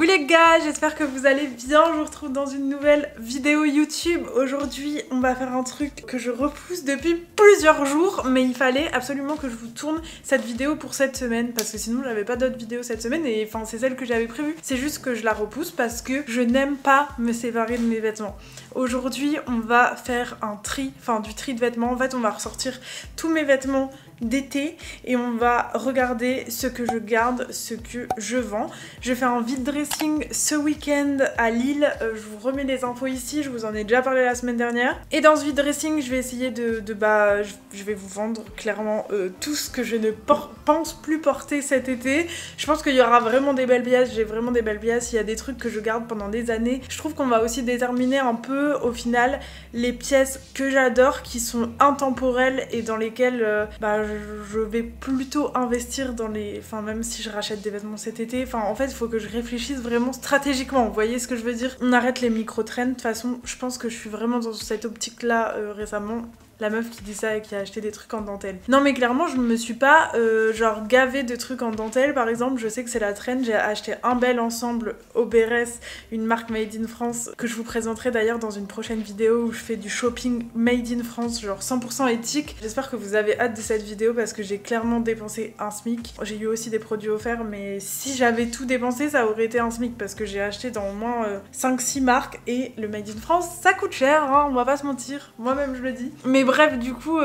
Coucou les gars, j'espère que vous allez bien, je vous retrouve dans une nouvelle vidéo YouTube. Aujourd'hui on va faire un truc que je repousse depuis plusieurs jours, mais il fallait absolument que je vous tourne cette vidéo pour cette semaine, parce que sinon j'avais pas d'autres vidéos cette semaine, et enfin c'est celle que j'avais prévue. C'est juste que je la repousse parce que je n'aime pas me séparer de mes vêtements. Aujourd'hui on va faire un tri, enfin du tri de vêtements. En fait on va ressortir tous mes vêtements d'été et on va regarder ce que je garde, ce que je vends. Je fais un vide dressing ce week-end à Lille, je vous remets les infos ici, je vous en ai déjà parlé la semaine dernière. Et dans ce vide dressing je vais essayer je vais vous vendre clairement tout ce que je ne pense plus porter cet été. Je pense qu'il y aura vraiment des belles pièces, j'ai vraiment des belles pièces, il y a des trucs que je garde pendant des années. Je trouve qu'on va aussi déterminer un peu au final les pièces que j'adore, qui sont intemporelles et dans lesquelles je vais plutôt investir dans les... Enfin même si je rachète des vêtements cet été, enfin en fait il faut que je réfléchisse vraiment stratégiquement, vous voyez ce que je veux dire? On arrête les micro-trends, de toute façon je pense que je suis vraiment dans cette optique là récemment. La meuf qui dit ça et qui a acheté des trucs en dentelle. Non mais clairement je me suis pas genre gavée de trucs en dentelle. Par exemple je sais que c'est la trend, j'ai acheté un bel ensemble au Bérès, une marque made in France que je vous présenterai d'ailleurs dans une prochaine vidéo où je fais du shopping made in France, genre 100% éthique. J'espère que vous avez hâte de cette vidéo parce que j'ai clairement dépensé un SMIC. J'ai eu aussi des produits offerts, mais si j'avais tout dépensé ça aurait été un SMIC parce que j'ai acheté dans au moins 5-6 marques et le made in France ça coûte cher hein, on va pas se mentir, moi-même je le dis. Mais bref, du coup,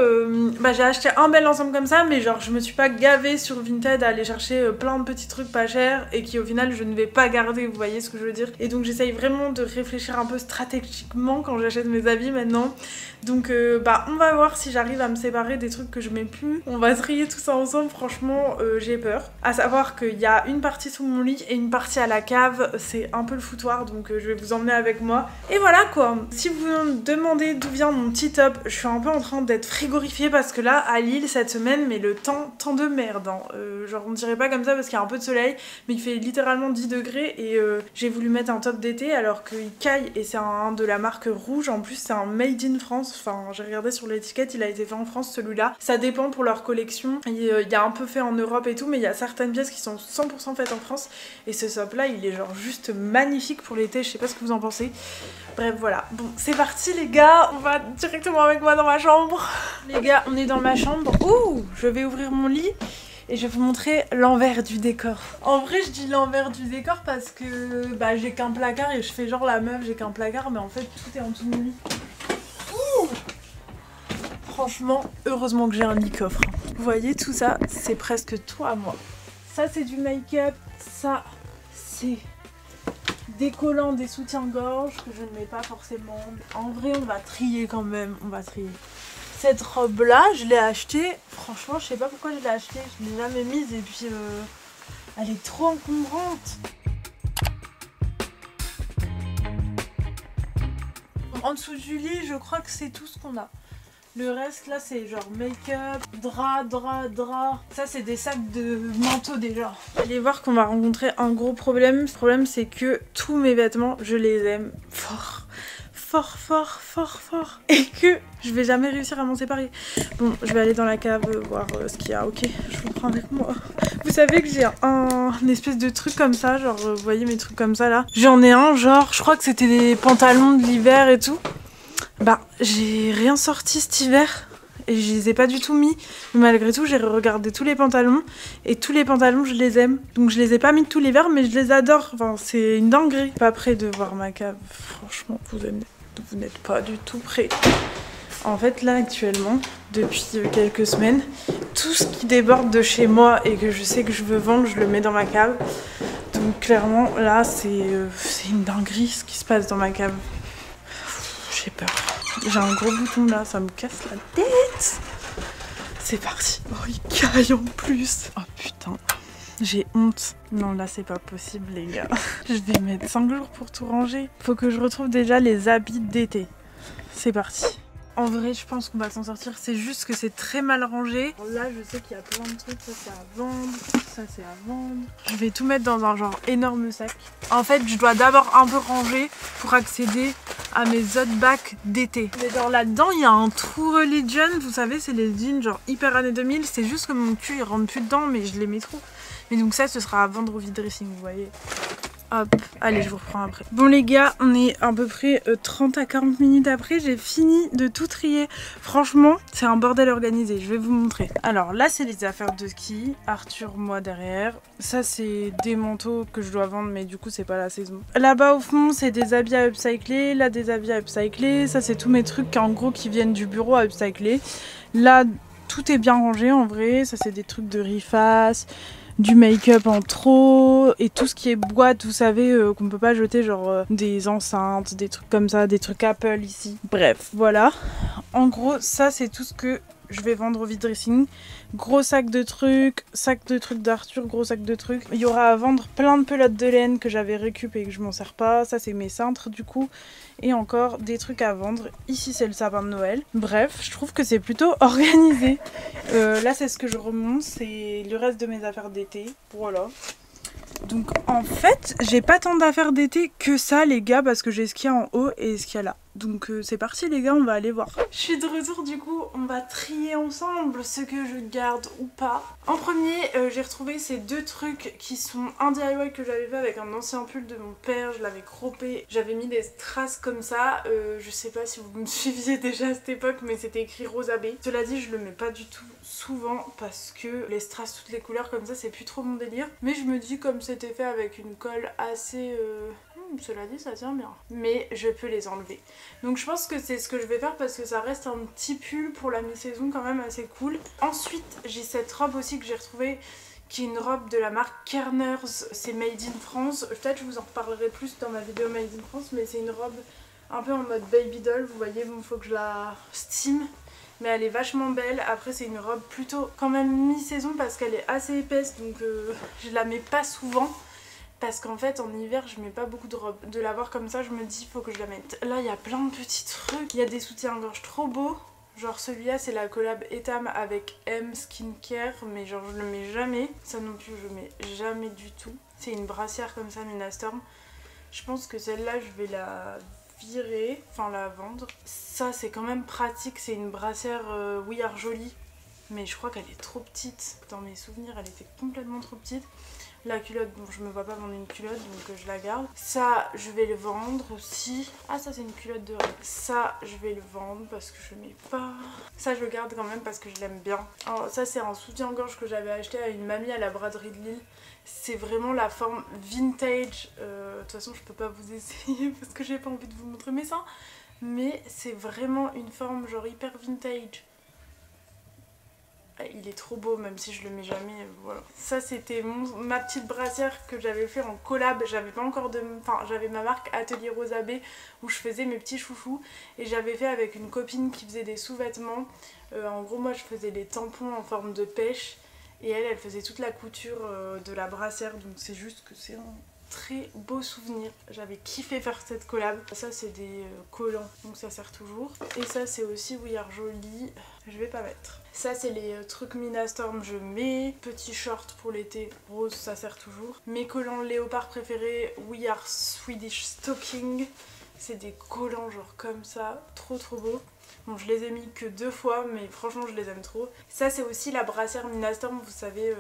j'ai acheté un bel ensemble comme ça, mais genre je me suis pas gavée sur Vinted à aller chercher plein de petits trucs pas chers et qui au final je ne vais pas garder, vous voyez ce que je veux dire. Et donc j'essaye vraiment de réfléchir un peu stratégiquement quand j'achète mes habits maintenant. Donc on va voir si j'arrive à me séparer des trucs que je mets plus. On va trier tout ça ensemble, franchement j'ai peur. À savoir qu'il y a une partie sous mon lit et une partie à la cave, c'est un peu le foutoir, donc je vais vous emmener avec moi. Et voilà quoi. Si vous me demandez d'où vient mon petit top, je suis un peu en train d'être frigorifiée parce que là à Lille cette semaine, mais le temps de merde hein. Genre on dirait pas comme ça parce qu'il y a un peu de soleil, mais il fait littéralement 10 degrés et j'ai voulu mettre un top d'été alors qu'il caille et c'est un de la marque Rouge, en plus c'est un made in France, enfin j'ai regardé sur l'étiquette, il a été fait en France celui-là. Ça dépend pour leur collection, il y a un peu fait en Europe et tout, mais il y a certaines pièces qui sont 100% faites en France et ce top là il est genre juste magnifique pour l'été, je sais pas ce que vous en pensez. Bref voilà, bon c'est parti les gars, on va directement avec moi dans ma chambre. Les gars on est dans ma chambre, ouh je vais ouvrir mon lit et je vais vous montrer l'envers du décor. En vrai je dis l'envers du décor parce que j'ai qu'un placard et je fais genre la meuf j'ai qu'un placard, mais en fait tout est en dessous de mon lit. Ouh franchement heureusement que j'ai un lit coffre. Vous voyez tout ça c'est presque tout à moi. Ça c'est du make-up, ça c'est des collants, des soutiens-gorge que je ne mets pas forcément. En vrai on va trier quand même, on va trier. Cette robe là je l'ai achetée, franchement je sais pas pourquoi je l'ai achetée, je l'ai jamais mise et puis elle est trop encombrante. En dessous du lit je crois que c'est tout ce qu'on a. Le reste là c'est genre make-up, drap. Ça c'est des sacs de manteau déjà. Allez voir qu'on va rencontrer un gros problème. Le problème c'est que tous mes vêtements je les aime fort. Et que je vais jamais réussir à m'en séparer. Bon je vais aller dans la cave voir ce qu'il y a, ok? Je vous prends avec moi. Vous savez que j'ai un espèce de truc comme ça, genre vous voyez mes trucs comme ça là. J'en ai un genre, je crois que c'était des pantalons de l'hiver et tout. J'ai rien sorti cet hiver et je les ai pas du tout mis, mais malgré tout j'ai regardé tous les pantalons et tous les pantalons je les aime, donc je les ai pas mis tout l'hiver mais je les adore, enfin c'est une dinguerie. Pas prêt de voir ma cave, franchement vous n'êtes pas du tout prêt. En fait là actuellement depuis quelques semaines tout ce qui déborde de chez moi et que je sais que je veux vendre je le mets dans ma cave, donc clairement là c'est une dinguerie ce qui se passe dans ma cave. J'ai peur. J'ai un gros bouton là, ça me casse la tête. C'est parti. Oh, il caille en plus. Oh putain. J'ai honte. Non, là, c'est pas possible, les gars. Je vais mettre 5 jours pour tout ranger. Faut que je retrouve déjà les habits d'été. C'est parti. En vrai, je pense qu'on va s'en sortir. C'est juste que c'est très mal rangé. Là, je sais qu'il y a plein de trucs. Ça, c'est à vendre. Ça, c'est à vendre. Je vais tout mettre dans un genre énorme sac. En fait, je dois d'abord un peu ranger pour accéder à mes autres bacs d'été. Mais genre là-dedans, il y a un True Religion. Vous savez, c'est les jeans genre hyper années 2000. C'est juste que mon cul, il rentre plus dedans, mais je les mets trop. Mais donc ça, ce sera à vendre au vide dressing, vous voyez. Hop, allez, je vous reprends après. Bon les gars, on est à peu près 30 à 40 minutes après. J'ai fini de tout trier. Franchement, c'est un bordel organisé. Je vais vous montrer. Alors là, c'est les affaires de ski. Arthur, moi derrière. Ça, c'est des manteaux que je dois vendre, mais du coup, c'est pas la saison. Là-bas au fond, c'est des habits à upcycler. Là, des habits à upcycler. Ça, c'est tous mes trucs en gros qui viennent du bureau à upcycler. Là, tout est bien rangé en vrai. Ça, c'est des trucs de rifasse, du make-up en trop et tout ce qui est boîte, vous savez, qu'on peut pas jeter, genre des enceintes, des trucs comme ça, des trucs Apple ici. Bref, voilà. En gros, ça c'est tout ce que je vais vendre au vide dressing. Gros sac de trucs d'Arthur, gros sac de trucs. Il y aura à vendre plein de pelotes de laine que j'avais récup et que je m'en sers pas. Ça c'est mes cintres du coup. Et encore des trucs à vendre. Ici c'est le sapin de Noël. Bref, je trouve que c'est plutôt organisé. Là c'est ce que je remonte, c'est le reste de mes affaires d'été. Voilà. Donc en fait, j'ai pas tant d'affaires d'été que ça les gars, parce que j'ai ce qu'il y a en haut et ce qu'il y a là. Donc c'est parti les gars, on va aller voir. Je suis de retour du coup, on va trier ensemble ce que je garde ou pas. En premier, j'ai retrouvé ces deux trucs qui sont un DIY que j'avais fait avec un ancien pull de mon père, je l'avais croppé. J'avais mis des strass comme ça, je sais pas si vous me suiviez déjà à cette époque, mais c'était écrit Rose Abbé. Cela dit, je le mets pas du tout souvent parce que les strass toutes les couleurs comme ça, c'est plus trop mon délire. Mais je me dis comme c'était fait avec une colle assez... cela dit, ça tient bien. Mais je peux les enlever. Donc je pense que c'est ce que je vais faire parce que ça reste un petit pull pour la mi-saison quand même assez cool. Ensuite, j'ai cette robe aussi que j'ai retrouvée qui est une robe de la marque Kerners. C'est Made in France. Peut-être je vous en reparlerai plus dans ma vidéo Made in France, mais c'est une robe un peu en mode baby doll. Vous voyez, bon, faut que je la steam. Mais elle est vachement belle. Après c'est une robe plutôt quand même mi-saison parce qu'elle est assez épaisse, donc je la mets pas souvent. Parce qu'en fait en hiver je mets pas beaucoup de robes. De la voir comme ça je me dis faut que je la mette. Là il y a plein de petits trucs. Il y a des soutiens-gorge trop beaux. Genre celui-là c'est la collab Etam avec M Skincare. Mais genre je le mets jamais. Ça non plus je mets jamais du tout. C'est une brassière comme ça Mina Storm. Je pense que celle-là je vais la virer. Enfin la vendre. Ça c'est quand même pratique. C'est une brassière We Are Jolie. Mais je crois qu'elle est trop petite. Dans mes souvenirs elle était complètement trop petite. La culotte, bon je me vois pas vendre une culotte donc je la garde. Ça je vais le vendre aussi. Ah ça c'est une culotte de rêve. Ça je vais le vendre parce que je le mets pas. Ça je le garde quand même parce que je l'aime bien. Alors, ça c'est un soutien-gorge que j'avais acheté à une mamie à la braderie de Lille. C'est vraiment la forme vintage. De toute façon je peux pas vous essayer parce que j'ai pas envie de vous montrer mes seins. Mais c'est vraiment une forme genre hyper vintage. Il est trop beau même si je le mets jamais, voilà. Ça c'était ma petite brassière que j'avais fait en collab. J'avais pas encore de... Enfin j'avais ma marque Atelier Rose Abbé où je faisais mes petits chouchous. Et j'avais fait avec une copine qui faisait des sous-vêtements. En gros moi je faisais des tampons en forme de pêche. Et elle faisait toute la couture de la brassière. Donc c'est juste que c'est un très beau souvenir. J'avais kiffé faire cette collab. Ça c'est des collants donc ça sert toujours. Et ça c'est aussi We Are Jolie. Je vais pas mettre. Ça c'est les trucs Mina Storm, je mets. Petit short pour l'été, rose, ça sert toujours. Mes collants léopard préférés, We Are Swedish Stocking. C'est des collants genre comme ça, trop beaux. Bon je les ai mis que 2 fois mais franchement je les aime trop. Ça c'est aussi la brassière Mina Storm, vous savez,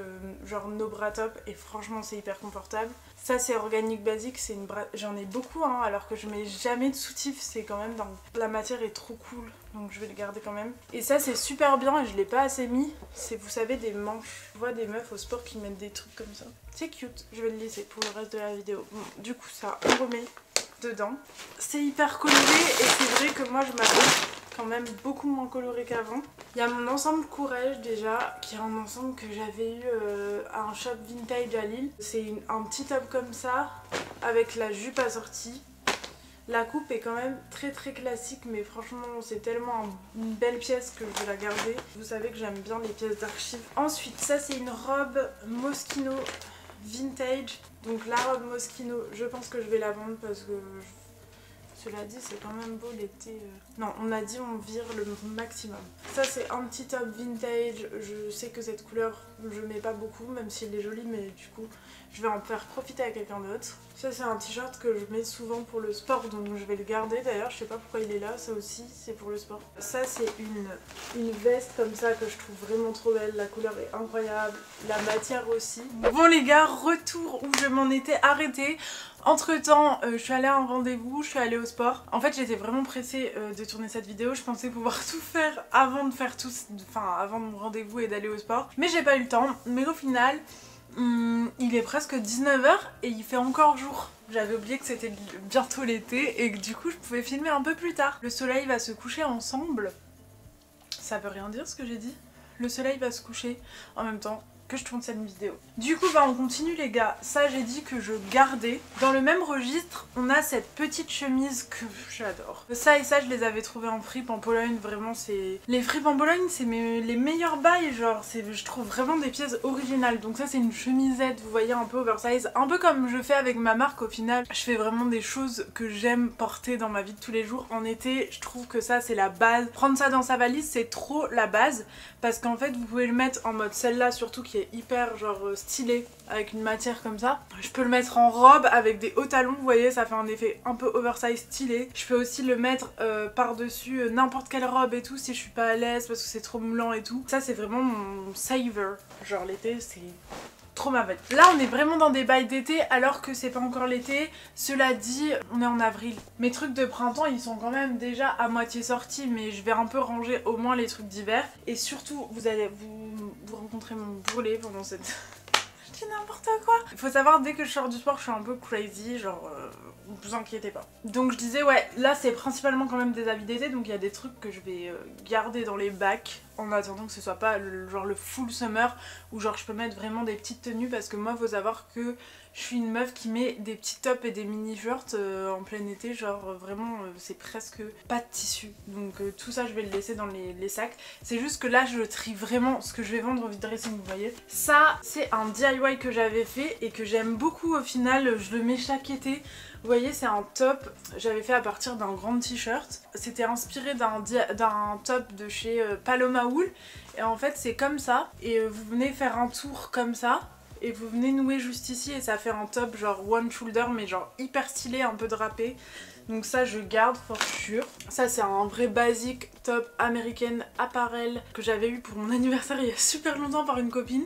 genre no bra top et franchement c'est hyper confortable. Ça c'est Organic Basic, c'est une j'en ai beaucoup hein, alors que je mets jamais de soutif, c'est quand même la matière est trop cool donc je vais le garder quand même. Et ça c'est super bien et je l'ai pas assez mis, c'est vous savez des manches. Je vois des meufs au sport qui mettent des trucs comme ça. C'est cute, je vais le laisser pour le reste de la vidéo. Bon, du coup ça on remet dedans. C'est hyper coloré et c'est vrai que moi je m'habille quand même beaucoup moins coloré qu'avant. Il y a mon ensemble Courrèges déjà, qui est un ensemble que j'avais eu à un shop vintage à Lille. C'est un petit top comme ça, avec la jupe assortie. La coupe est quand même très classique, mais franchement c'est tellement une belle pièce que je vais la garder. Vous savez que j'aime bien les pièces d'archives. Ensuite ça c'est une robe Moschino vintage. Donc la robe Moschino, je pense que je vais la vendre parce que Cela dit, c'est quand même beau l'été. Non, on a dit on vire le maximum. Ça, c'est un petit top vintage. Je sais que cette couleur, je mets pas beaucoup, même s'il est joli, mais du coup, je vais en faire profiter à quelqu'un d'autre. Ça, c'est un t-shirt que je mets souvent pour le sport, donc je vais le garder d'ailleurs. Je sais pas pourquoi il est là, ça aussi, c'est pour le sport. Ça, c'est une veste comme ça que je trouve vraiment trop belle. La couleur est incroyable, la matière aussi. Bon les gars, retour où je m'en étais arrêtée. Entre temps, je suis allée à un rendez-vous, je suis allée au sport. En fait, j'étais vraiment pressée de tourner cette vidéo. Je pensais pouvoir tout faire avant de faire tout, enfin avant mon rendez-vous et d'aller au sport. Mais j'ai pas eu le temps. Mais au final, il est presque 19 h et il fait encore jour. J'avais oublié que c'était bientôt l'été et que du coup, je pouvais filmer un peu plus tard. Le soleil va se coucher ensemble. Ça veut rien dire ce que j'ai dit. Le soleil va se coucher en même temps que je tourne cette vidéo. Du coup bah on continue les gars, ça j'ai dit que je gardais. Dans le même registre, on a cette petite chemise que j'adore. Ça et ça je les avais trouvés en fripe en Pologne, vraiment c'est... Les fripes en Pologne c'est les meilleurs bails, genre je trouve vraiment des pièces originales. Donc ça c'est une chemisette, vous voyez un peu oversize, un peu comme je fais avec ma marque au final. Je fais vraiment des choses que j'aime porter dans ma vie de tous les jours. En été je trouve que ça c'est la base. Prendre ça dans sa valise c'est trop la base parce qu'en fait vous pouvez le mettre en mode celle-là surtout qui est hyper genre stylé avec une matière comme ça. Je peux le mettre en robe avec des hauts talons, vous voyez ça fait un effet un peu oversize stylé. Je peux aussi le mettre par dessus n'importe quelle robe et tout si je suis pas à l'aise parce que c'est trop moulant et tout. Ça c'est vraiment mon saver, genre l'été c'est trop ma vibe. Là on est vraiment dans des bails d'été alors que c'est pas encore l'été. Cela dit, on est en avril. Mes trucs de printemps ils sont quand même déjà à moitié sortis, mais je vais un peu ranger au moins les trucs d'hiver. Et surtout vous allez vous rencontrer mon brûlé pendant cette... Je dis n'importe quoi. Il faut savoir dès que je sors du sport je suis un peu crazy, genre vous inquiétez pas. Donc je disais ouais, là c'est principalement quand même des habits d'été, donc il y a des trucs que je vais garder dans les bacs en attendant que ce soit pas genre le full summer où genre je peux mettre vraiment des petites tenues parce que moi faut savoir que je suis une meuf qui met des petits tops et des mini-shirts en plein été, genre vraiment c'est presque pas de tissu. Donc tout ça je vais le laisser dans les sacs. C'est juste que là je trie vraiment ce que je vais vendre au vide dressing, vous voyez. Ça c'est un DIY que j'avais fait et que j'aime beaucoup au final, je le mets chaque été. Vous voyez c'est un top, j'avais fait à partir d'un grand t-shirt. C'était inspiré d'un top de chez Paloma Wool. Et en fait c'est comme ça et vous venez faire un tour comme ça. Et vous venez nouer juste ici et ça fait un top genre one shoulder mais genre hyper stylé, un peu drapé. Donc ça je garde for sure. Ça c'est un vrai basique top American Apparel que j'avais eu pour mon anniversaire il y a super longtemps par une copine.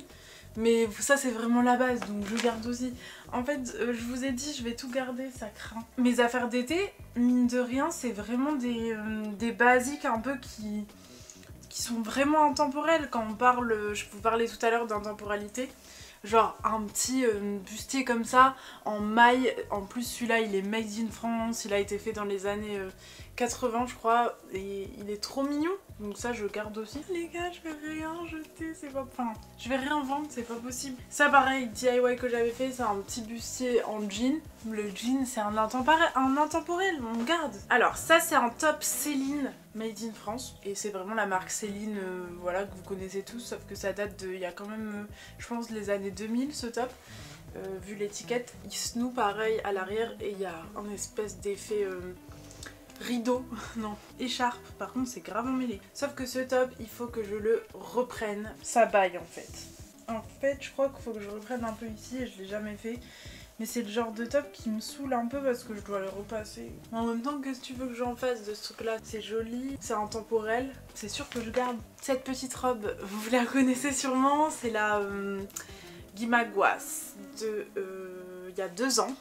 Mais ça c'est vraiment la base donc je garde aussi. En fait je vous ai dit je vais tout garder, ça craint. Mes affaires d'été, mine de rien c'est vraiment des basiques un peu qui sont vraiment intemporels. Quand on parle, je vous parlais tout à l'heure d'intemporalité. Genre un petit bustier comme ça en maille, en plus celui-là il est made in France, il a été fait dans les années 80 je crois et il est trop mignon, donc ça je garde aussi. Les gars je vais rien jeter, c'est pas... Enfin je vais rien vendre, c'est pas possible. Ça pareil, DIY que j'avais fait, c'est un petit bustier en jean. Le jean c'est un intemporel, on garde. Alors ça c'est un top Céline made in France et c'est vraiment la marque Céline voilà que vous connaissez tous, sauf que ça date de, il y a quand même je pense les années 2000 ce top. Vu l'étiquette, il se noue pareil à l'arrière et il y a un espèce d'effet rideau, non, écharpe, par contre c'est grave emmêlé. Sauf que ce top, il faut que je le reprenne, ça baille en fait. En fait, je crois qu'il faut que je reprenne un peu ici et je l'ai jamais fait. Mais c'est le genre de top qui me saoule un peu parce que je dois le repasser. En même temps, qu'est-ce que tu veux que j'en fasse de ce truc là? C'est joli, c'est intemporel, c'est sûr que je garde. Cette petite robe, vous la connaissez sûrement, c'est la Gimaguas de il y a 2 ans.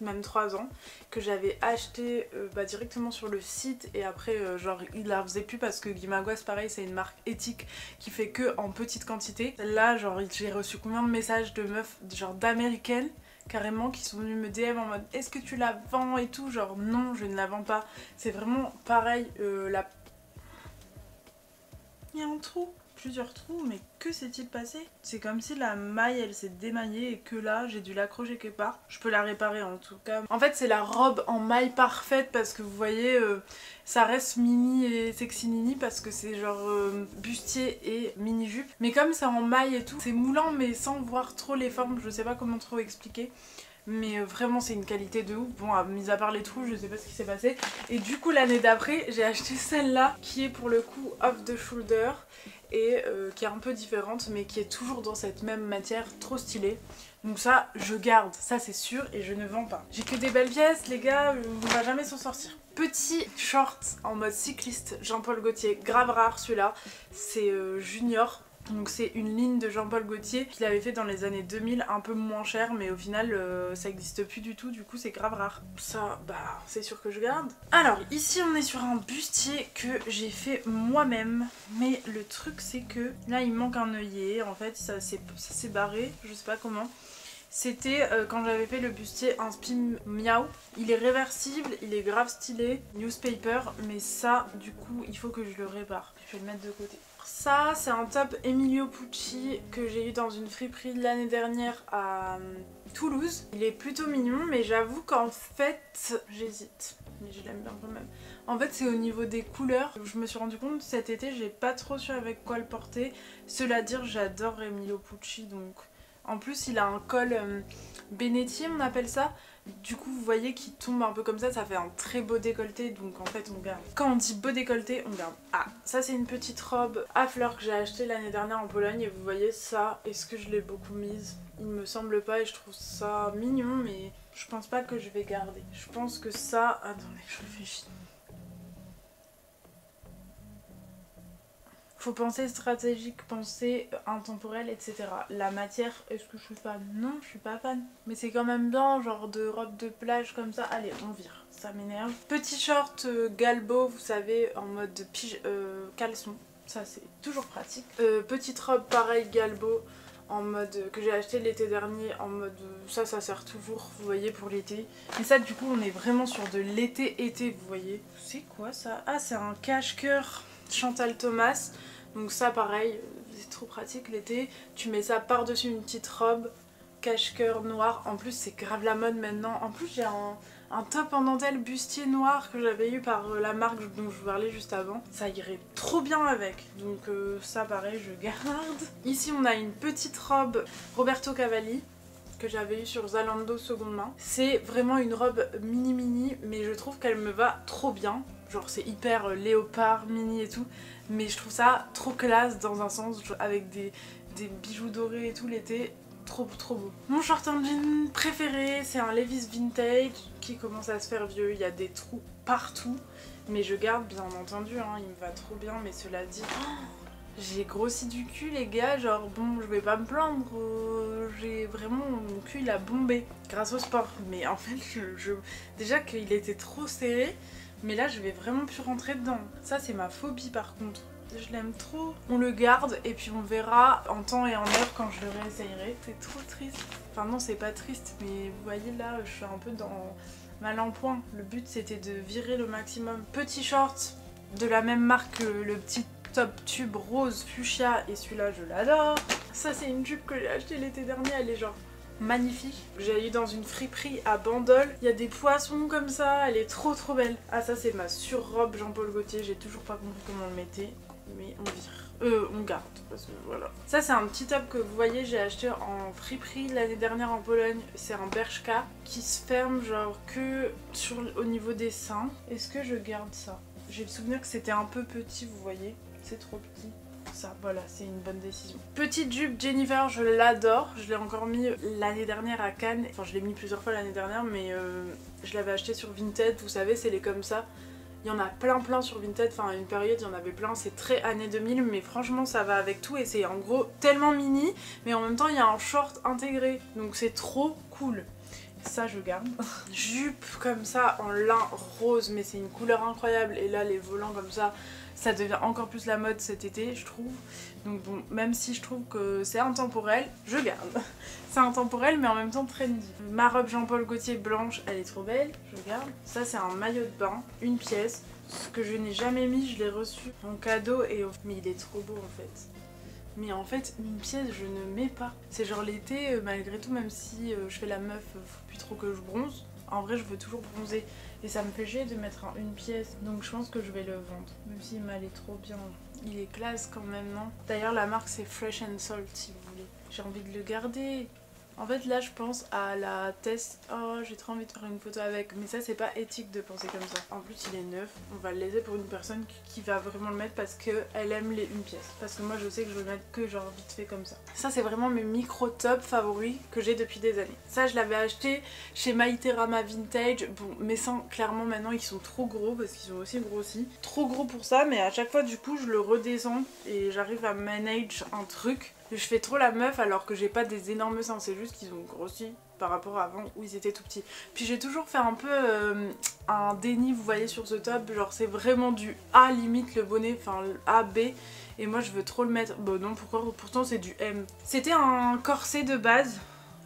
Même 3 ans, que j'avais acheté directement sur le site et après genre il la faisait plus parce que Gimaguas pareil c'est une marque éthique qui fait que en petite quantité. Là genre j'ai reçu combien de messages de meufs genre d'américaines carrément qui sont venues me DM en mode est-ce que tu la vends et tout, genre non je ne la vends pas. C'est vraiment pareil la... Il y a un trou, plusieurs trous, mais que s'est-il passé? C'est comme si la maille elle s'est démaillée et que là j'ai dû l'accrocher quelque part. Je peux la réparer en tout cas. En fait c'est la robe en maille parfaite parce que vous voyez ça reste mini et sexy nini parce que c'est genre bustier et mini jupe. Mais comme c'est en maille et tout, c'est moulant mais sans voir trop les formes, je sais pas comment trop expliquer. Mais vraiment c'est une qualité de ouf. Bon, mis à part les trous, je sais pas ce qui s'est passé. Et du coup l'année d'après j'ai acheté celle-là qui est pour le coup off the shoulder et qui est un peu différente mais qui est toujours dans cette même matière, trop stylée. Donc ça je garde, ça c'est sûr, et je ne vends pas. J'ai que des belles pièces les gars, on va jamais s'en sortir. Petit short en mode cycliste Jean-Paul Gaultier, grave rare celui-là, c'est Junior. Donc c'est une ligne de Jean-Paul Gaultier qu'il avait fait dans les années 2000, un peu moins cher, mais au final ça existe plus du tout, du coup c'est grave rare. Ça, bah c'est sûr que je garde. Alors ici on est sur un bustier que j'ai fait moi-même, mais le truc c'est que là il manque un œillet, en fait ça s'est barré, je sais pas comment. C'était quand j'avais fait le bustier Inspi Miao. Il est réversible, il est grave stylé, newspaper, mais ça du coup il faut que je le répare. Je vais le mettre de côté. Ça c'est un top Emilio Pucci que j'ai eu dans une friperie l'année dernière à Toulouse. Il est plutôt mignon mais j'avoue qu'en fait j'hésite. Mais je l'aime bien quand même. En fait c'est au niveau des couleurs. Je me suis rendu compte cet été j'ai pas trop su avec quoi le porter. Cela dire j'adore Emilio Pucci donc... En plus il a un col bénétier on appelle ça. Du coup vous voyez qu'il tombe un peu comme ça fait un très beau décolleté, donc en fait on garde. Quand on dit beau décolleté on garde. Ah ça c'est une petite robe à fleurs que j'ai achetée l'année dernière en Pologne et vous voyez ça, est-ce que je l'ai beaucoup mise? Il me semble pas et je trouve ça mignon mais je pense pas que je vais garder. Je pense que ça... Attendez je réfléchis. Faut penser stratégique, penser intemporel, etc. La matière, est-ce que je suis fan? Non, je suis pas fan. Mais c'est quand même bien, genre de robe de plage comme ça. Allez, on vire, ça m'énerve. Petit short galbo, vous savez, en mode caleçon. Ça, c'est toujours pratique. Petite robe, pareil, galbo, en mode que j'ai acheté l'été dernier, en mode ça sert toujours, vous voyez, pour l'été. Et ça, du coup, on est vraiment sur de l'été, vous voyez. C'est quoi ça? Ah, c'est un cache-cœur Chantal Thomas. Donc ça pareil, c'est trop pratique l'été, tu mets ça par-dessus une petite robe, cache-cœur noir, en plus c'est grave la mode maintenant. En plus j'ai un top en dentelle bustier noir que j'avais eu par la marque dont je vous parlais juste avant. Ça irait trop bien avec, donc ça pareil je garde. Ici on a une petite robe Roberto Cavalli que j'avais eu sur Zalando seconde main. C'est vraiment une robe mini mais je trouve qu'elle me va trop bien. Genre c'est hyper léopard, mini et tout, mais je trouve ça trop classe dans un sens, avec des bijoux dorés et tout l'été, trop beau. Mon short en jean préféré, c'est un Levi's Vintage qui commence à se faire vieux, il y a des trous partout, mais je garde bien entendu, hein, il me va trop bien, mais cela dit... J'ai grossi du cul les gars, genre bon je vais pas me plaindre, j'ai vraiment, mon cul il a bombé grâce au sport, mais en fait déjà qu'il était trop serré, mais là je vais vraiment plus rentrer dedans. Ça c'est ma phobie par contre, je l'aime trop. On le garde et puis on verra en temps et en heure quand je le réessayerai. C'est trop triste, enfin non c'est pas triste mais vous voyez là je suis un peu dans mal en point. Le but c'était de virer le maximum. Petit short de la même marque que le petit top tube rose fuchsia et celui-là je l'adore. Ça c'est une jupe que j'ai achetée l'été dernier, elle est genre magnifique. J'ai eu dans une friperie à Bandol, il y a des poissons comme ça, elle est trop belle. Ah ça c'est ma surrobe Jean-Paul Gaultier, j'ai toujours pas compris comment on le mettait, mais on vire. On garde, parce que voilà. Ça c'est un petit top que vous voyez, j'ai acheté en friperie l'année dernière en Pologne. C'est un Bershka qui se ferme genre que au niveau des seins. Est-ce que je garde ça? J'ai le souvenir que c'était un peu petit, vous voyez. C'est trop petit. Ça, voilà, c'est une bonne décision. Petite jupe Jennifer, je l'adore. Je l'ai encore mis l'année dernière à Cannes. Enfin, je l'ai mis plusieurs fois l'année dernière, mais je l'avais acheté sur Vinted. Vous savez, c'est les comme ça. Il y en a plein sur Vinted. Enfin, à une période, il y en avait plein. C'est très années 2000, mais franchement, ça va avec tout. Et c'est en gros tellement mini, mais en même temps, il y a un short intégré. Donc, c'est trop cool. Ça je garde. Jupe comme ça en lin rose, mais c'est une couleur incroyable. Et là les volants comme ça devient encore plus la mode cet été je trouve. Donc bon, même si je trouve que c'est intemporel, je garde. C'est intemporel mais en même temps trendy. Ma robe Jean-Paul Gaultier blanche, elle est trop belle, je garde. Ça c'est un maillot de bain, une pièce. Ce que je n'ai jamais mis, je l'ai reçu en cadeau et mais il est trop beau en fait. Mais en fait, une pièce, je ne mets pas. C'est genre l'été, malgré tout, même si je fais la meuf, faut plus trop que je bronze. En vrai, je veux toujours bronzer. Et ça me fait chier de mettre une pièce. Donc je pense que je vais le vendre. Même s'il m'allait trop bien. Il est classe quand même, non? D'ailleurs, la marque, c'est Fresh and Salt, si vous voulez. J'ai envie de le garder. En fait là je pense à la Tess. Oh j'ai trop envie de faire une photo avec. Mais ça c'est pas éthique de penser comme ça. En plus il est neuf. On va le laisser pour une personne qui va vraiment le mettre parce qu'elle aime les une pièce. Parce que moi je sais que je vais le mettre que genre vite fait comme ça. Ça c'est vraiment mes micro tops favoris que j'ai depuis des années. Ça je l'avais acheté chez Maiterama Vintage. Bon mes seins clairement maintenant ils sont trop gros parce qu'ils ont aussi grossi. Trop gros pour ça mais à chaque fois du coup je le redescends et j'arrive à manage un truc. Je fais trop la meuf alors que j'ai pas des énormes seins, c'est juste qu'ils ont grossi par rapport à avant où ils étaient tout petits. Puis j'ai toujours fait un peu un déni, vous voyez sur ce top, genre c'est vraiment du A limite le bonnet, enfin le A, B. Et moi je veux trop le mettre, bon non pourquoi, pourtant c'est du M. C'était un corset de base.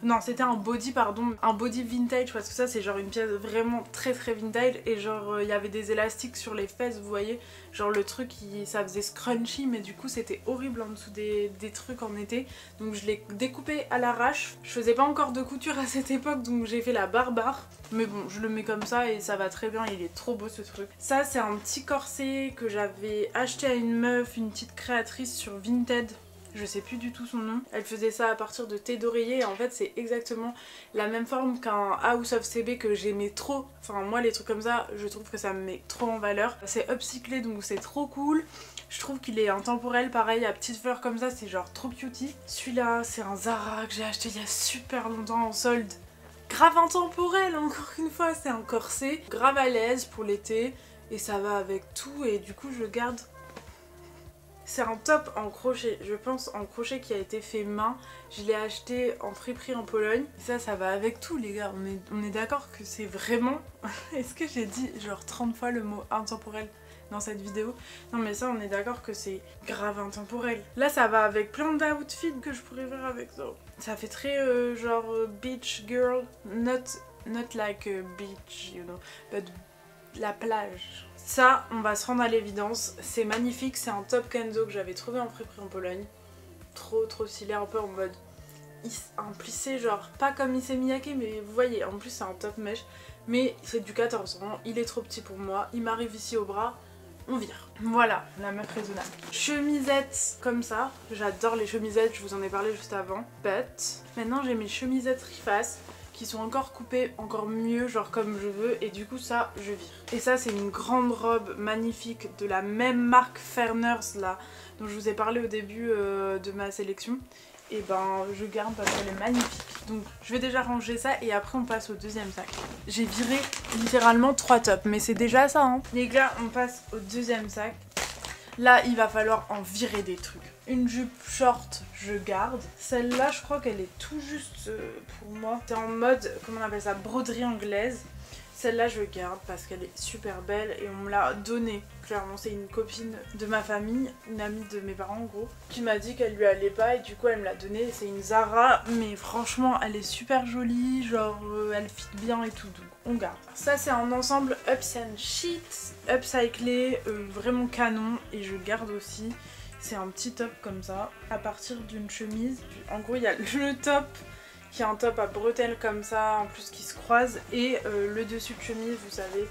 Non, c'était un body, pardon, un body vintage parce que ça c'est genre une pièce vraiment très vintage et genre il y avait des élastiques sur les fesses, vous voyez, genre le truc ça faisait scrunchy mais du coup c'était horrible en dessous des trucs en été, donc je l'ai découpé à l'arrache. Je faisais pas encore de couture à cette époque donc j'ai fait la barbare, mais bon je le mets comme ça et ça va très bien, il est trop beau ce truc. Ça c'est un petit corset que j'avais acheté à une meuf, une petite créatrice sur Vinted. Je sais plus du tout son nom. Elle faisait ça à partir de thé d'oreiller et en fait c'est exactement la même forme qu'un House of CB que j'aimais trop. Enfin moi les trucs comme ça je trouve que ça me met trop en valeur. C'est upcyclé donc c'est trop cool. Je trouve qu'il est intemporel, pareil à petites fleurs comme ça, c'est genre trop cutie. Celui-là c'est un Zara que j'ai acheté il y a super longtemps en solde. Grave intemporel encore une fois, c'est un corset. Grave à l'aise pour l'été et ça va avec tout et du coup je le garde. C'est un top en crochet, je pense en crochet qui a été fait main. Je l'ai acheté en friperie en Pologne. Ça va avec tout les gars, on est d'accord que c'est vraiment... Est-ce que j'ai dit genre 30 fois le mot intemporel dans cette vidéo? Non mais ça on est d'accord que c'est grave intemporel. Là ça va avec plein d'outfits que je pourrais faire avec ça. Ça fait très genre beach girl, not like a beach, you know, but la plage. Ça, on va se rendre à l'évidence, c'est magnifique, c'est un top Kenzo que j'avais trouvé en friperie en Pologne. Trop stylé, un peu en mode un plissé, genre pas comme Issey Miyake, mais vous voyez, en plus c'est un top mèche. Mais c'est du 14 ans, il est trop petit pour moi, il m'arrive ici au bras, on vire. Voilà, la meuf raisonnable. Chemisette comme ça, j'adore les chemisettes, je vous en ai parlé juste avant. But, maintenant j'ai mes chemisettes Riface qui sont encore coupées encore mieux, genre comme je veux, et du coup ça je vire. Et ça c'est une grande robe magnifique de la même marque Ferners là dont je vous ai parlé au début de ma sélection. Et ben je garde parce qu'elle est magnifique. Donc je vais déjà ranger ça et après on passe au deuxième sac. J'ai viré littéralement 3 tops mais c'est déjà ça hein. Les gars on passe au deuxième sac. Là il va falloir en virer des trucs. Une jupe short je garde. Celle-là je crois qu'elle est tout juste pour moi. C'est en mode, comment on appelle ça, broderie anglaise. Celle-là je garde parce qu'elle est super belle et on me l'a donnée. Clairement c'est une copine de ma famille, une amie de mes parents en gros, qui m'a dit qu'elle lui allait pas et du coup elle me l'a donnée. C'est une Zara mais franchement elle est super jolie, genre elle fit bien et tout donc on garde. Ça c'est un ensemble Ups and Sheets, upcyclé, vraiment canon et je garde aussi. C'est un petit top comme ça, à partir d'une chemise. En gros il y a le top qui est un top à bretelles comme ça, en plus qui se croise, et le dessus de chemise, vous savez,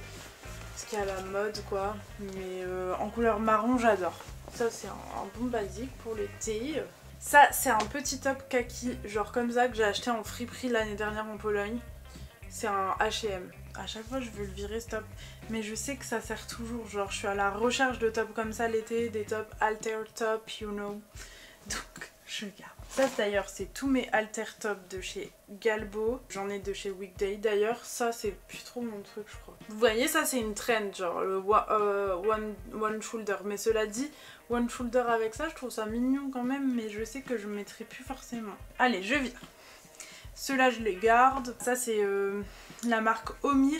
ce qui est à la mode quoi, mais en couleur marron j'adore. Ça c'est un bon basique pour l'été. Ça c'est un petit top kaki, genre comme ça, que j'ai acheté en friperie l'année dernière en Pologne. C'est un H&M. À chaque fois je veux le virer ce top, mais je sais que ça sert toujours, genre je suis à la recherche de tops comme ça l'été, des tops alter top, you know, donc je garde. Ça d'ailleurs c'est tous mes alter tops de chez Galbo, j'en ai de chez Weekday d'ailleurs, ça c'est plus trop mon truc je crois. Vous voyez ça c'est une trend genre le one shoulder, mais cela dit one shoulder avec ça je trouve ça mignon quand même, mais je sais que je ne mettrai plus forcément. Allez je vire. Ceux-là je les garde, ça c'est la marque Homer.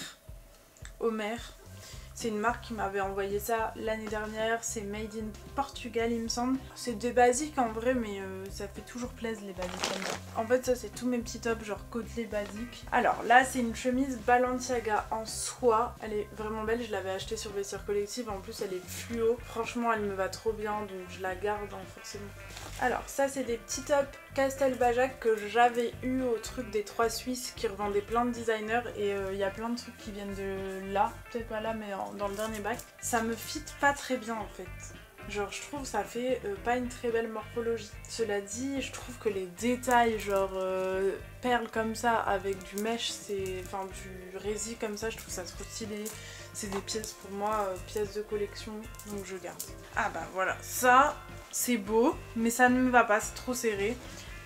C'est une marque qui m'avait envoyé ça l'année dernière, c'est made in Portugal il me semble. C'est des basiques en vrai mais ça fait toujours plaisir les basiques comme ça. En fait ça c'est tous mes petits tops genre côtelets basiques. Alors là c'est une chemise Balenciaga en soie, elle est vraiment belle, je l'avais achetée sur Vestiaire Collective, en plus elle est fluo. Franchement elle me va trop bien donc je la garde hein, forcément. Alors ça c'est des petits tops Castelbajac que j'avais eu au truc des 3 Suisses qui revendaient plein de designers et il y a plein de trucs qui viennent de là, peut-être pas là mais dans le dernier bac. Ça me fit pas très bien en fait. Genre je trouve ça fait pas une très belle morphologie. Cela dit, je trouve que les détails genre perles comme ça avec du mèche, enfin du rési comme ça, je trouve ça trop stylé. C'est des pièces pour moi, pièces de collection, donc je garde. Ah bah voilà, ça c'est beau, mais ça ne me va pas, c'est trop serré.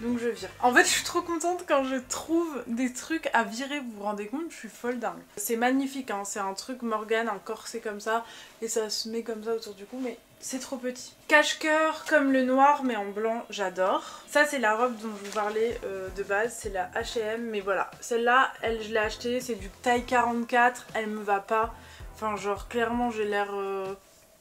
Donc je vire. En fait je suis trop contente quand je trouve des trucs à virer, vous vous rendez compte, je suis folle dingue. C'est magnifique hein, c'est un truc Morgane, un corset comme ça, et ça se met comme ça autour du cou, mais c'est trop petit. Cache-cœur comme le noir mais en blanc, j'adore. Ça c'est la robe dont je vous parlais de base, c'est la H&M, mais voilà. Celle-là, je l'ai achetée, c'est du taille 44, elle me va pas. Enfin genre clairement j'ai l'air...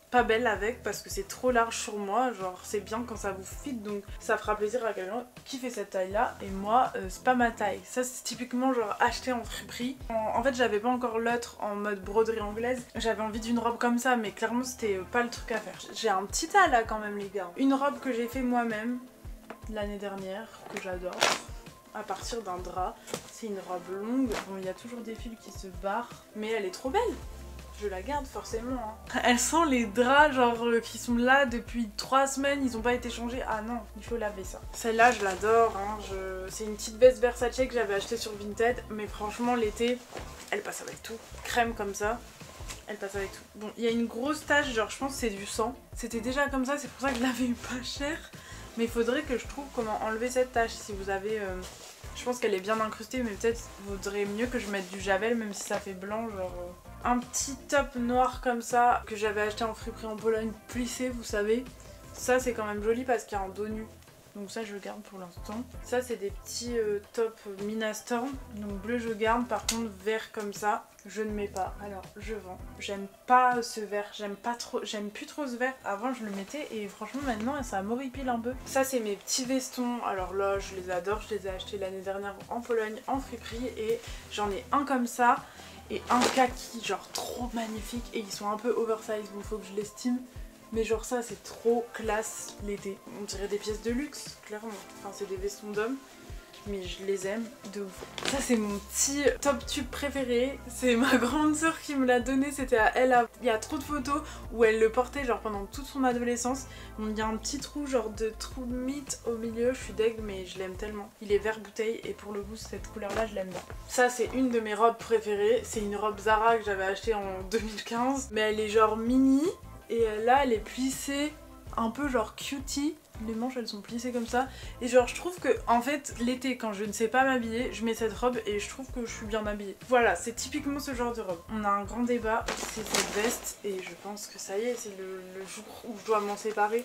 pas belle avec parce que c'est trop large sur moi, genre c'est bien quand ça vous fit, donc ça fera plaisir à quelqu'un qui fait cette taille là, et moi c'est pas ma taille. Ça c'est typiquement genre acheté en friperie. En fait j'avais pas encore l'autre en mode broderie anglaise, j'avais envie d'une robe comme ça mais clairement c'était pas le truc à faire. J'ai un petit tas là quand même les gars. Une robe que j'ai fait moi-même l'année dernière, que j'adore, à partir d'un drap. C'est une robe longue, bon il y a toujours des fils qui se barrent, mais elle est trop belle. Je la garde forcément. Hein. Elle sent les draps genre qui sont là depuis 3 semaines, ils ont pas été changés. Ah non, il faut laver ça. Celle-là je l'adore, hein. C'est une petite veste Versace que j'avais achetée sur Vinted, mais franchement l'été, elle passe avec tout. Crème comme ça, elle passe avec tout. Bon, il y a une grosse tache, genre je pense que c'est du sang. C'était déjà comme ça, c'est pour ça que je l'avais eu pas cher. Mais il faudrait que je trouve comment enlever cette tache. Si vous avez... je pense qu'elle est bien incrustée, mais peut-être vaudrait mieux que je mette du javel, même si ça fait blanc, genre... Un petit top noir comme ça, que j'avais acheté en friperie en Pologne, plissé, vous savez. Ça c'est quand même joli parce qu'il y a un dos nu. Donc ça je garde pour l'instant. Ça c'est des petits tops Mina Storm. Donc bleu je garde, par contre vert comme ça, je ne mets pas. Alors je vends. J'aime pas ce vert, j'aime plus trop ce vert. Avant je le mettais et franchement maintenant ça m'horripile un peu. Ça c'est mes petits vestons. Alors là je les adore, je les ai achetés l'année dernière en Pologne en friperie et j'en ai un comme ça. Et un kaki genre trop magnifique, et ils sont un peu oversize, bon faut que je l'estime, mais genre ça c'est trop classe l'été. On dirait des pièces de luxe clairement, enfin c'est des vestons d'hommes, mais je les aime de ouf. Ça c'est mon petit top tube préféré, c'est ma grande soeur qui me l'a donné, c'était à elle. Il y a trop de photos où elle le portait genre pendant toute son adolescence. Il y a un petit trou genre de trou de mythe au milieu, je suis deg mais je l'aime tellement. Il est vert bouteille et pour le goût cette couleur là je l'aime bien. Ça c'est une de mes robes préférées, c'est une robe Zara que j'avais achetée en 2015, mais elle est genre mini et là elle est plissée un peu genre cutie. Les manches elles sont plissées comme ça et genre je trouve que en fait l'été quand je ne sais pas m'habiller je mets cette robe et je trouve que je suis bien habillée. Voilà, c'est typiquement ce genre de robe. On a un grand débat, c'est cette veste et je pense que ça y est, c'est le jour où je dois m'en séparer.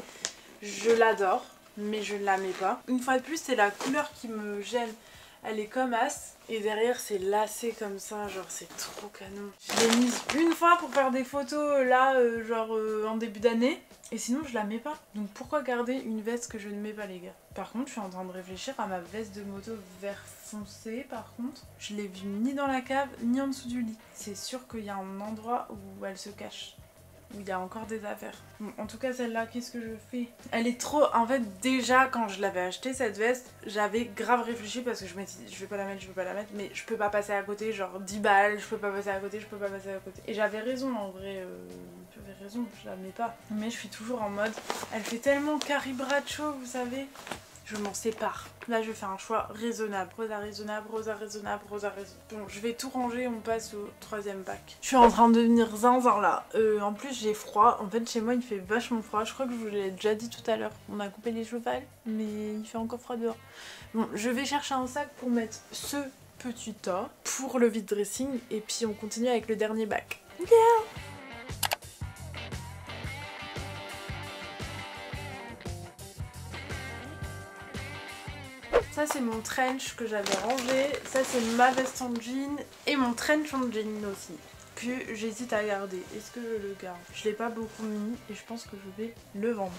Je l'adore mais je ne la mets pas. Une fois de plus c'est la couleur qui me gêne. Elle est comme as et derrière c'est lacé comme ça, genre c'est trop canon. Je l'ai mise une fois pour faire des photos là en début d'année et sinon je la mets pas. Donc pourquoi garder une veste que je ne mets pas les gars? Par contre je suis en train de réfléchir à ma veste de moto vert foncé par contre. Je l'ai vue ni dans la cave ni en dessous du lit. C'est sûr qu'il y a un endroit où elle se cache. Où il y a encore des affaires. Bon, en tout cas celle-là, qu'est-ce que je fais? Elle est trop... En fait déjà quand je l'avais achetée cette veste, j'avais grave réfléchi parce que je me suis dit je vais pas la mettre, je vais pas la mettre, mais je peux pas passer à côté, genre 10 balles, je peux pas passer à côté, je peux pas passer à côté. Et j'avais raison en vrai, j'avais raison, je la mets pas. Mais je suis toujours en mode, elle fait tellement Carrie Bradshaw, vous savez. Je m'en sépare. Là je fais un choix raisonnable. Rosa raisonnable, rosa raisonnable, rosa raisonnable. Bon, je vais tout ranger, on passe au 3e bac. Je suis en train de devenir zinzin là. En plus j'ai froid. En fait chez moi il fait vachement froid. Je crois que je vous l'ai déjà dit tout à l'heure. On a coupé les chauffages, mais il fait encore froid dehors. Bon, je vais chercher un sac pour mettre ce petit tas pour le vide dressing. Et puis on continue avec le dernier bac. Yeah! Ça c'est mon trench que j'avais rangé, ça c'est ma veste en jean et mon trench en jean aussi, que j'hésite à garder. Est-ce que je le garde? Je l'ai pas beaucoup mis et je pense que je vais le vendre.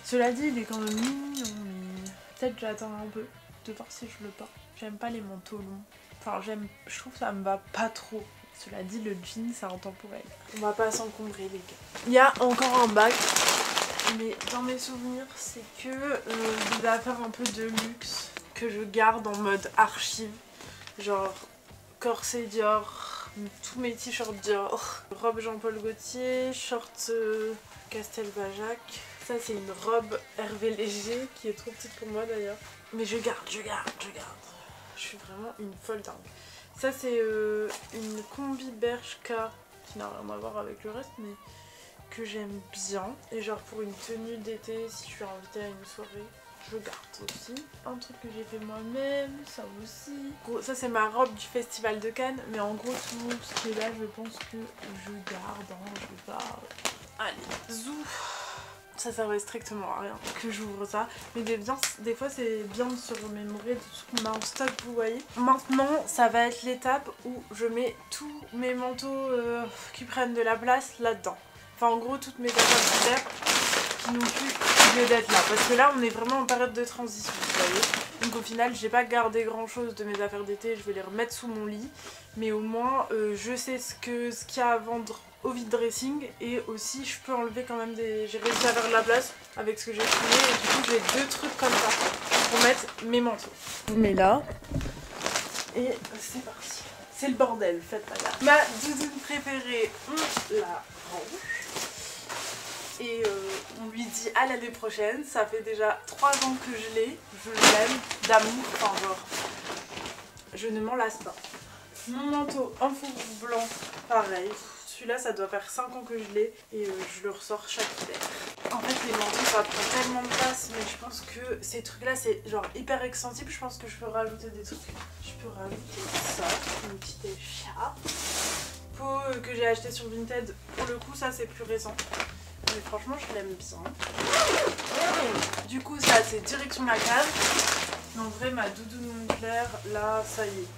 Cela dit il est quand même mignon, mais peut-être j'attends un peu de voir si je le porte. J'aime pas les manteaux longs, enfin je trouve que ça me va pas trop. Cela dit le jean c'est intemporel. On va pas s'encombrer les gars. Il y a encore un bac. Mais dans mes souvenirs c'est que des affaires un peu de luxe que je garde en mode archive, genre corset Dior, tous mes t-shirts Dior, robe Jean-Paul Gaultier, short Castelbajac, Ça c'est une robe Hervé Léger qui est trop petite pour moi d'ailleurs. Mais je garde. Je suis vraiment une folle dingue. Ça c'est une combi Bershka qui n'a rien à voir avec le reste mais que j'aime bien. Et genre pour une tenue d'été, si je suis invitée à une soirée, je garde aussi. Un truc que j'ai fait moi-même, ça aussi. Gros, ça c'est ma robe du festival de Cannes, mais en gros tout ce qui est là, je pense que je garde. Hein, je vais pas... Allez, zou. Ça servait strictement à rien que j'ouvre ça. Mais des fois c'est bien de se remémorer de tout ce qu'on a en stock, vous voyez. Maintenant ça va être l'étape où je mets tous mes manteaux qui prennent de la place là-dedans. Enfin en gros toutes mes affaires d'hiver qui n'ont plus lieu d'être là. Parce que là on est vraiment en période de transition, vous voyez. Donc au final j'ai pas gardé grand chose de mes affaires d'été, je vais les remettre sous mon lit. Mais au moins je sais ce qu'il y a à vendre au vide dressing et aussi je peux enlever quand même des... J'ai réussi à faire de la place avec ce que j'ai fumé et du coup j'ai 2 trucs comme ça pour mettre mes manteaux. Je mets là et c'est parti. C'est le bordel, faites pas gaffe. Ma doudoune préférée, on la range. Et on lui dit à l'année prochaine, ça fait déjà 3 ans que je l'ai, je l'aime d'amour, enfin genre, je ne m'en lasse pas. Mon manteau en fourre blanc, pareil. Celui-là, ça doit faire 5 ans que je l'ai et je le ressors chaque hiver. En fait, les manteaux, ça prend tellement de place, mais je pense que ces trucs-là, c'est genre hyper extensible. Je pense que je peux rajouter des trucs. Je peux rajouter ça, une petite écharpe. Peau que j'ai acheté sur Vinted. Pour le coup, ça, c'est plus récent. Mais franchement, je l'aime bien. Du coup, ça, c'est direction la cave. Mais en vrai, ma doudoune claire, là, ça y est.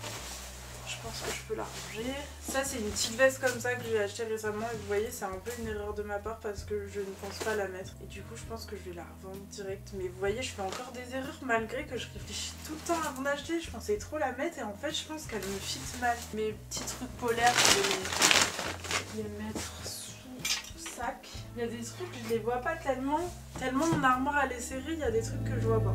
Je pense que je peux la ranger. Ça c'est une petite veste comme ça que j'ai acheté récemment et vous voyez c'est un peu une erreur de ma part parce que je ne pense pas la mettre et du coup je pense que je vais la revendre direct. Mais vous voyez je fais encore des erreurs malgré que je réfléchis tout le temps avant d'acheter. Je pensais trop la mettre et en fait je pense qu'elle me fit mal. Mes petits trucs polaires je vais les mettre sous sac. Il y a des trucs je les vois pas tellement mon armoire elle est serrée, il y a des trucs que je vois pas.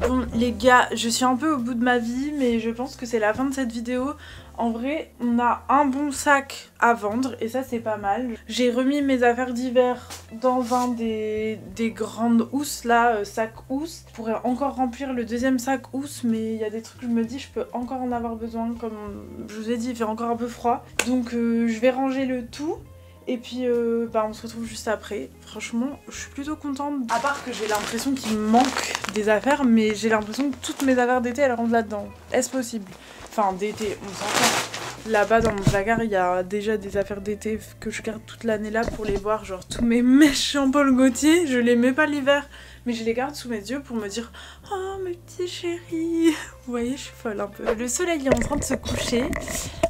Bon les gars, je suis un peu au bout de ma vie mais je pense que c'est la fin de cette vidéo. En vrai, on a un bon sac à vendre et ça c'est pas mal. J'ai remis mes affaires d'hiver dans un des grandes housses là, sac housse. Je pourrais encore remplir le deuxième sac housse mais il y a des trucs que je me dis je peux encore en avoir besoin comme je vous ai dit il fait encore un peu froid. Donc je vais ranger le tout. Et puis on se retrouve juste après. Franchement, je suis plutôt contente. À part que j'ai l'impression qu'il me manque des affaires, mais j'ai l'impression que toutes mes affaires d'été elles rentrent là-dedans. Est-ce possible? Enfin, d'été, on s'entend. Là-bas dans mon placard, il y a déjà des affaires d'été que je garde toute l'année là pour les voir. Genre tous mes mèches Jean-Paul Gaultier, je les mets pas l'hiver. Mais je les garde sous mes yeux pour me dire « Oh mes petits chéris !» Vous voyez, je suis folle un peu. Le soleil est en train de se coucher.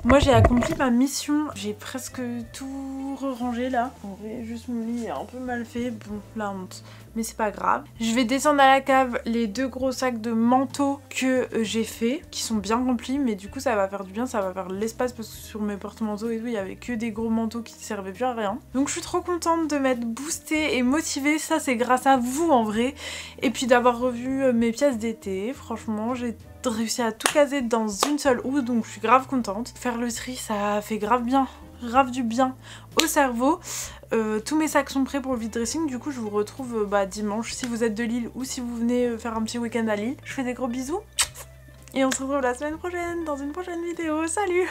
Moi j'ai accompli ma mission. J'ai presque tout rangé là. En vrai, juste mon lit est un peu mal fait. Bon, la honte. Mais c'est pas grave. Je vais descendre à la cave les 2 gros sacs de manteaux que j'ai fait, qui sont bien remplis, mais du coup ça va faire du bien, ça va faire de l'espace parce que sur mes porte-manteaux et tout, il y avait que des gros manteaux qui ne servaient plus à rien. Donc je suis trop contente de m'être boostée et motivée, ça c'est grâce à vous en vrai. Et puis d'avoir revu mes pièces d'été, franchement j'ai réussi à tout caser dans une seule housse, donc je suis grave contente. Faire le tri, ça fait grave bien. Grave du bien au cerveau. Tous mes sacs sont prêts pour le vide dressing. Du coup je vous retrouve dimanche si vous êtes de Lille ou si vous venez faire un petit week-end à Lille. Je fais des gros bisous et on se retrouve la semaine prochaine dans une prochaine vidéo. Salut!